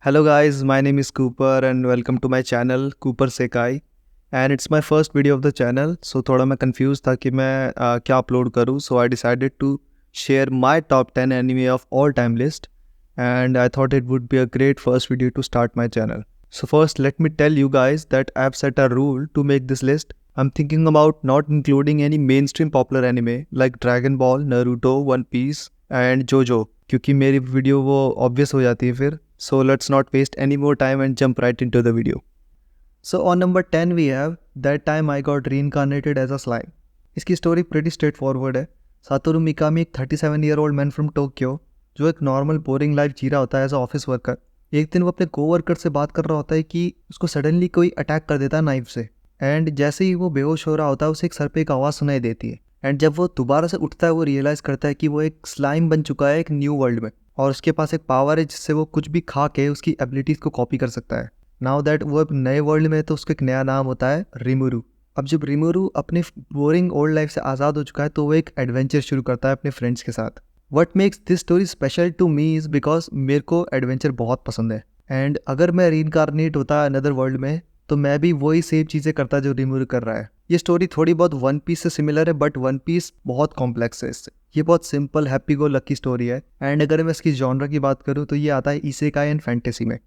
Hello guys, my name is Cooper and welcome to my channel Cooper Sekai and it's my first video of the channel. So थोड़ा मैं confused था कि मैं क्या upload करूँ. So I decided to share my top 10 anime of all time list and I thought it would be a great first video to start my channel. So first let me tell you guys that I've set a rule to make this list. I'm thinking about not including any mainstream popular anime like Dragon Ball, Naruto, One Piece and JoJo क्योंकि मेरी video वो obvious हो जाती है फिर. So let's not waste any more time and jump right into the video. So on number 10 we have That Time I Got Reincarnated as a Slime. इसकी story pretty straightforward है. Satoru Mikami एक 37-year-old man from Tokyo जो एक normal boring life जी रहा होता है as a office worker. एक दिन वो अपने कोवर्कर से बात कर रहा होता है कि उसको सडनली कोई अटैक कर देता है नाइफ से एंड जैसे ही वो बेहोश हो रहा होता है उसे एक सर पे एक आवाज़ सुनाई देती है एंड जब वो दोबारा से उठता है वो रियलाइज़ करता है कि वो एक स्लाइम बन चुका है एक न्यू वर्ल्ड में और उसके पास एक पावर है जिससे वो कुछ भी खा के उसकी एबिलिटीज़ को कॉपी कर सकता है. नाउ दैट वो अब नए वर्ल्ड में है तो उसका एक नया नाम होता है रिमुरू. अब जब रिमुरू अपने बोरिंग ओल्ड लाइफ से आज़ाद हो चुका है तो वो एक एडवेंचर शुरू करता है अपने फ्रेंड्स के साथ. What makes this story special to me is because मेरे को एडवेंचर बहुत पसंद है एंड अगर मैं रीइंकारनेट होता अनदर वर्ल्ड में तो मैं भी वही सेम चीज़ें करता जो रिमुरू कर रहा है. ये स्टोरी थोड़ी बहुत वन पीस से सिमिलर है बट वन पीस बहुत कॉम्प्लेक्स है इससे. ये बहुत simple happy go lucky story है एंड अगर मैं इसकी जॉनर की बात करूँ तो ये आता है इसेकाई एंड फैंटेसी में.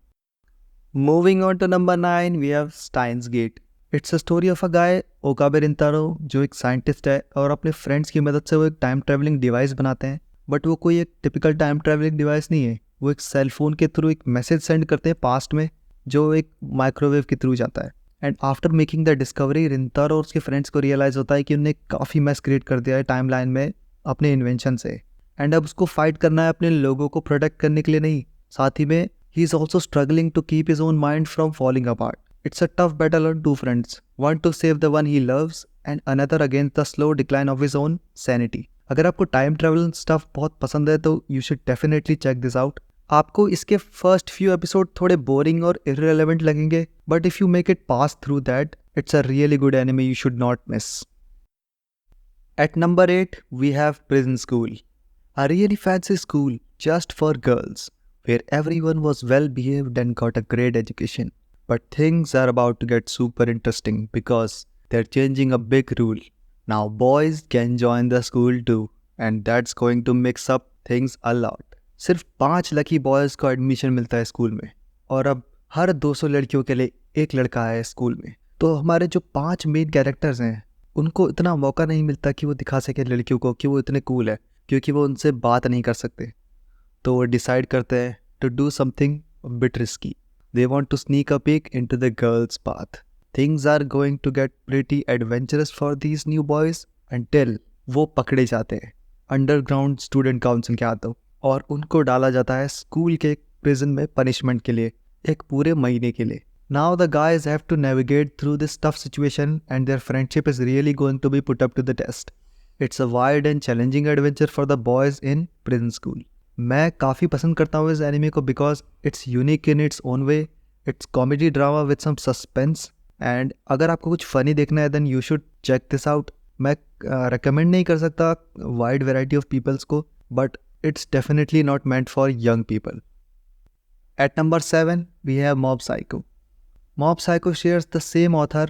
Moving on to number 9 we have Steins Gate. It's a story of a guy Okabe Rintaro जो एक साइंटिस्ट है और अपने फ्रेंड्स की मदद से वो एक टाइम ट्रैवलिंग डिवाइस बनाते हैं बट वो कोई एक टिपिकल टाइम ट्रैवलिंग डिवाइस नहीं है. वो एक सेल फोन के थ्रू एक मैसेज सेंड करते हैं पास्ट में जो एक माइक्रोवेव के थ्रू जाता है. And after making the discovery Rintaro और उसके फ्रेंड्स को रियलाइज़ होता है कि उन्हें काफ़ी मैस क्रिएट कर दिया है टाइम लाइन में अपने इन्वेंशन से एंड अब उसको फाइट करना है अपने लोगों को प्रोटेक्ट करने के लिए नहीं, साथ ही में he is also struggling to keep his own mind from falling apart. It's a tough battle on two fronts, one to save the one he loves and another against the slow decline of his own sanity. अगर आपको time travel stuff बहुत पसंद है तो you should definitely check this out. आपको इसके first few episode थोड़े boring और इररिलेवेंट लगेंगे but if you make it pass through that it's a really good anime you should not miss. At number 8 we have Prison School, a really fancy school just for girls where everyone was well behaved and got a great education. But things are about to get super interesting because they're changing a big rule. Now boys can join the school too and that's going to mix up things a lot. सिर्फ 5 lucky boys को admission मिलता है school में और अब हर 200 लड़कियों के लिए एक लड़का है स्कूल में. तो हमारे जो 5 मेन कैरेक्टर्स हैं उनको इतना मौका नहीं मिलता कि वो दिखा सके लड़कियों को कि वो इतने कूल है क्योंकि वो उनसे बात नहीं कर सकते. तो वो डिसाइड करते हैं to do something bit risky. They want to sneak a peek into the girls path. Things are going to get pretty adventurous for these new boys until वो पकड़े जाते हैं अंडरग्राउंड स्टूडेंट काउंसिल के हाथों और उनको डाला जाता है स्कूल के प्रिजन में पनिशमेंट के लिए एक पूरे महीने के लिए. Now the guys have to navigate through this tough situation and their friendship is really going to be put up to the test. It's a wild and challenging adventure for the boys in prison school. मैं काफ़ी पसंद करता हूँ इस anime को because it's unique in its own way. It's comedy drama with some suspense and अगर आपको कुछ funny देखना है then you should check this out. मैं recommend नहीं कर सकता wide variety of peoples को but it's definitely not meant for young people. At number 7 we have Mob Psycho. Mob Psycho shares the same author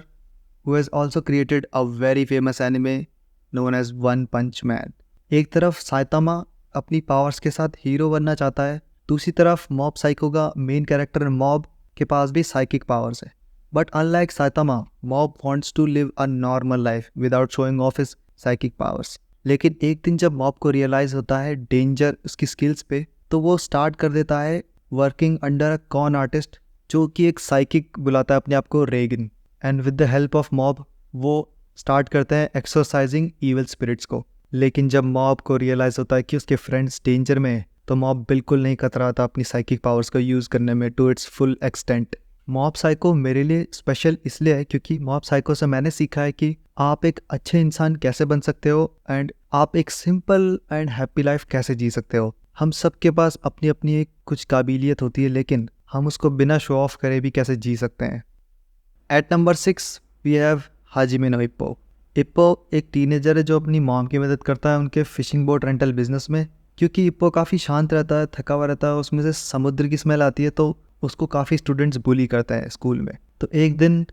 who has also created a very famous anime known as One Punch Man. एक तरफ Saitama अपनी powers के साथ hero बनना चाहता है, दूसरी तरफ मॉब साइको का मेन कैरेक्टर मॉब के पास भी साइकिक पावर्स है. But unlike Saitama, Mob wants to live a normal life without showing off his psychic powers. लेकिन एक दिन जब मॉब को रियलाइज़ होता है डेंजर उसकी स्किल्स पे तो वो स्टार्ट कर देता है working under a con artist जो कि एक साइकिक बुलाता है अपने आप को Reigen and with the help of Mob वो स्टार्ट करते हैं एक्सरसाइजिंग ईविल स्पिरिट्स को. लेकिन जब मॉब को रियलाइज़ होता है कि उसके फ्रेंड्स डेंजर में हैं तो मॉब बिल्कुल नहीं कतराता अपनी साइकिक पावर्स को यूज़ करने में to its full extent. Mob Psycho मेरे लिए स्पेशल इसलिए है क्योंकि मॉब साइको से मैंने सीखा है कि आप एक अच्छे इंसान कैसे बन सकते हो एंड आप एक सिंपल एंड हैप्पी लाइफ कैसे जी सकते हो. हम सब के पास अपनी अपनी एक कुछ काबिलियत होती है लेकिन हम उसको बिना शो ऑफ करे भी कैसे जी सकते हैं. At number 6 we have Hajime no Ippo. Ippo एक टीनेजर है जो अपनी मॉम की मदद करता है उनके फिशिंग बोट रेंटल बिजनेस में. क्योंकि इप्पो काफ़ी शांत रहता है, थका हुआ रहता है, उसमें से समुद्र की स्मेल आती है तो उसको काफ़ी स्टूडेंट्स बुली करते हैं स्कूल में। तो एक दिन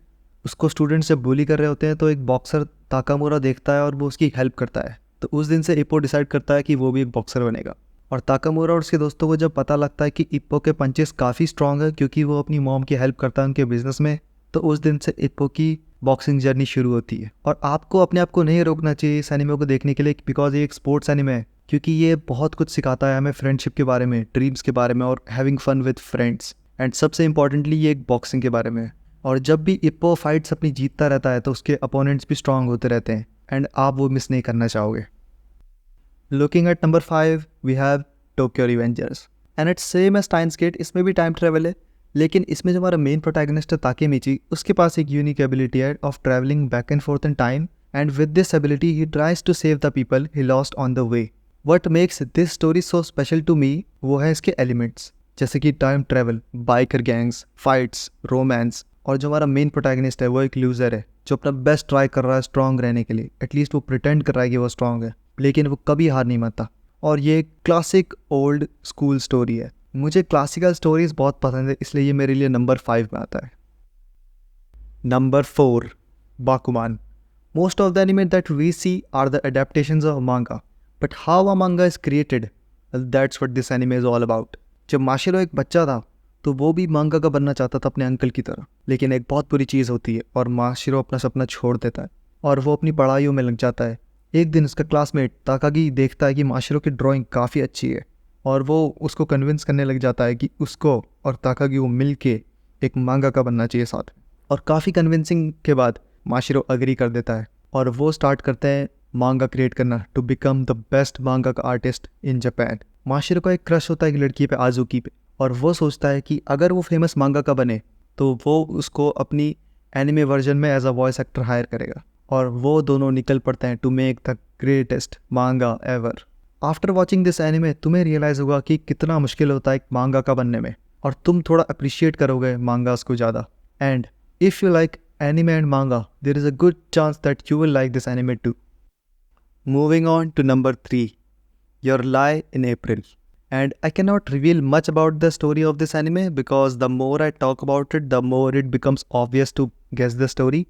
उसको स्टूडेंट्स जब बुली कर रहे होते हैं तो एक बॉक्सर ताकामुरा देखता है और वो उसकी हेल्प करता है। तो उस दिन से इप्पो डिसाइड करता है कि वो भी एक बॉक्सर बनेगा। और ताकामुरा और उसके दोस्तों को जब पता लगता है कि इप्पो के पंचेस काफ़ी स्ट्रॉन्ग है क्योंकि वो अपनी मॉम की हेल्प करता है उनके बिजनेस में, तो उस दिन से इप्पो की बॉक्सिंग जर्नी शुरू होती है। और आपको अपने आप को नहीं रोकना चाहिए इस एनिमे को देखने के लिए, बिकॉज ये एक स्पोर्ट्स एनिमे है, क्योंकि ये बहुत कुछ सिखाता है हमें फ्रेंडशिप के बारे में, ड्रीम्स के बारे में और having fun with friends. And सबसे इंपॉर्टेंटली ये एक बॉक्सिंग के बारे में है। और जब भी इप्पो फाइट्स अपनी जीतता रहता है तो उसके अपोनेंट्स भी स्ट्रांग होते रहते हैं एंड आप वो मिस नहीं करना चाहोगे। Looking at number 5 we have Tokyo Revengers and it's same as times gate. इसमें भी टाइम ट्रेवल है, लेकिन इसमें जो हमारा मेन प्रोटैगनिस्ट है ताकेमिची, उसके पास एक यूनिक एबिलिटी है of travelling back and forth in time, and with this ability he tries to save the people he lost on the way. What makes this story so special to me वो है इसके elements, जैसे कि time travel, biker gangs, fights, romance, और जो हमारा main protagonist है वो एक लूजर है जो अपना बेस्ट ट्राई कर रहा है स्ट्रांग रहने के लिए। एटलीस्ट वो प्रिटेंड कर रहा है कि वो स्ट्रांग है, लेकिन वो कभी हार नहीं मानता। और ये क्लासिक ओल्ड स्कूल स्टोरी है। मुझे क्लासिकल स्टोरीज बहुत पसंद है, इसलिए ये मेरे लिए नंबर 5 में आता है। Number 4 बाकुमान। Most of the anime that we see are the adaptations of manga, but how a manga is created, well, that's what this anime is all about. जब माशिरो एक बच्चा था तो वो भी मांगा का बनना चाहता था अपने अंकल की तरह, लेकिन एक बहुत बुरी चीज़ होती है और माशिरो अपना सपना छोड़ देता है और वो अपनी पढ़ाइयों में लग जाता है। एक दिन उसका क्लासमेट ताकागी देखता है कि माशिरो की ड्राइंग काफ़ी अच्छी है और वो उसको कन्विंस करने लग जाता है कि उसको और ताकागी को मिल के एक मांगा का बनना चाहिए साथ में। और काफ़ी कन्विंसिंग के बाद माशिरो अग्री कर देता है और वो स्टार्ट करते हैं मांगा क्रिएट करना टू बिकम द बेस्ट मांगा का आर्टिस्ट इन जापान। माशिरो का एक क्रश होता है एक लड़की पे, आजुकी पे, और वो सोचता है कि अगर वो फेमस मांगा का बने तो वो उसको अपनी एनिमे वर्जन में as a voice actor hire करेगा। और वो दोनों निकल पड़ते हैं to make the greatest manga ever. After watching this anime तुम्हें रियलाइज़ होगा कि कितना मुश्किल होता है एक मांगा का बनने में, और तुम थोड़ा अप्रिशिएट करोगे मांगास को ज़्यादा। And if you like anime and manga, there is a good chance that you will like this anime too. Moving on to number 3, Your Lie in April. And I cannot reveal much about the story of this anime because the more I talk about it, the more it becomes obvious to guess the story.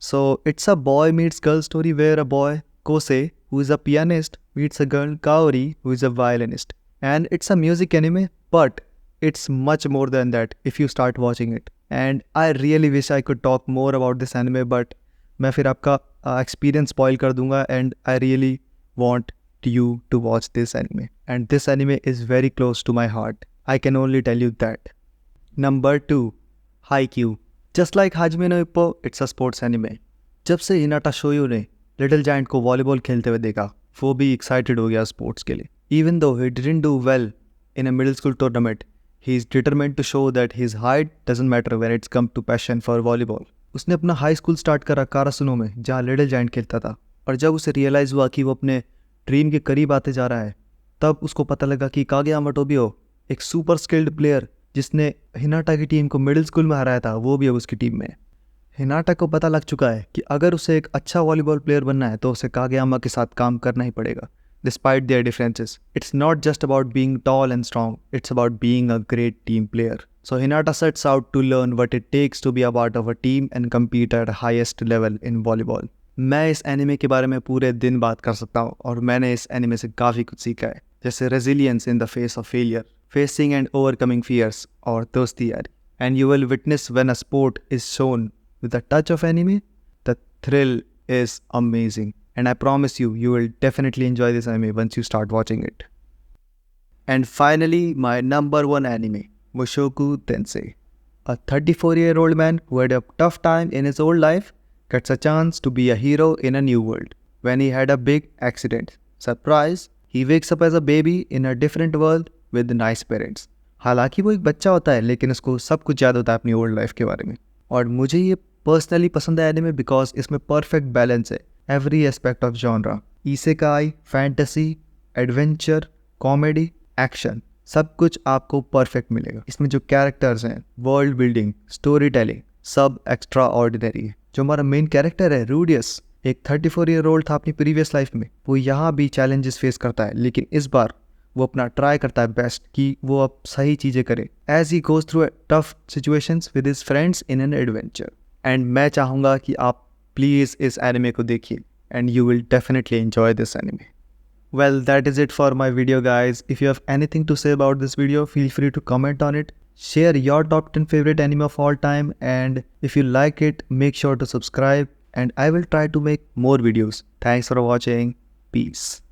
So it's a boy meets girl story where a boy, Kosei, who is a pianist, meets a girl, Kaori, who is a violinist. And it's a music anime, but it's much more than that if you start watching it. And I really wish I could talk more about this anime, but मैं फिर आपका experience spoil कर दूंगा, and I really want you to watch this anime. And this anime is very close to my heart. I can only tell you that. Number 2, Haikyuu. Just like Hajime no Ippo, it's a sports anime. जब से Hinata शोयो ने little giant को volleyball खेलते हुए देखा, वो भी excited हो गया स्पोर्ट्स के लिए। Even though he didn't do well in a middle school tournament, he is determined to show that his height doesn't matter when it's come to passion for volleyball. उसने अपना हाई स्कूल स्टार्ट करा कारासुनो में, जहाँ little giant खेलता था। और जब उसे रियलाइज़ हुआ कि वो अपने ड्रीम के करीब आते जा रहा है, तब उसको पता लगा कि कागेयामा टोबियो, एक सुपर स्किल्ड प्लेयर जिसने हिनाटा की टीम को मिडिल स्कूल में हराया था, वो भी अब उसकी टीम में है। हिनाटा को पता लग चुका है कि अगर उसे एक अच्छा वॉलीबॉल प्लेयर बनना है तो उसे कागेयामा के साथ काम करना ही पड़ेगा। Despite their differences, it's not just about being tall and strong, it's about being a great team player. So Hinata sets out to learn what it takes to be a part of a team and compete at the highest level in volleyball. मैं इस anime के बारे में पूरे दिन बात कर सकता हूँ और मैंने इस एनिमे से काफ़ी कुछ सीखा है, जैसे resilience in the face of failure, facing and overcoming fears, और दोस्ती यारी. And you will witness when a sport is shown with a touch of anime, the thrill is amazing. And I promise you, you will definitely enjoy this anime once you start watching it. And finally, my number 1 anime, Mushoku Tensei. A 34-year-old man who had a tough time in his old life gets a chance to be a hero in a new world when he had a big accident. Surprise, he wakes up as a baby in a different world with nice parents. हालांकि वो एक बच्चा होता है, लेकिन उसको सब कुछ याद होता है अपनी ओल्ड लाइफ के बारे में। और मुझे ये पर्सनली पसंद है एनिमे बिकॉज इसमें परफेक्ट बैलेंस है every aspect of genre. Isekai, fantasy, adventure, comedy, action, सब कुछ आपको परफेक्ट मिलेगा। इसमें जो कैरेक्टर्स हैं, वर्ल्ड बिल्डिंग, स्टोरी टेलिंग, सब एक्स्ट्रा ऑर्डिनरी है। जो हमारा मेन कैरेक्टर है रूडियस, एक 34 ईयर ओल्ड था अपनी प्रीवियस लाइफ में, वो यहाँ भी चैलेंजेस फेस करता है, लेकिन इस बार वो अपना ट्राई करता है बेस्ट कि वो अब सही चीज़ें करे as he goes through tough situations with his friends in an adventure. And मैं चाहूँगा कि आप प्लीज़ इस एनिमे को देखिए and you will definitely enjoy this anime. Well, that is it for my video, guys. If you have anything to say about this video, feel free to comment on it. Share your top 10 favorite anime of all time, and if you like it, make sure to subscribe, and I will try to make more videos. Thanks for watching. Peace.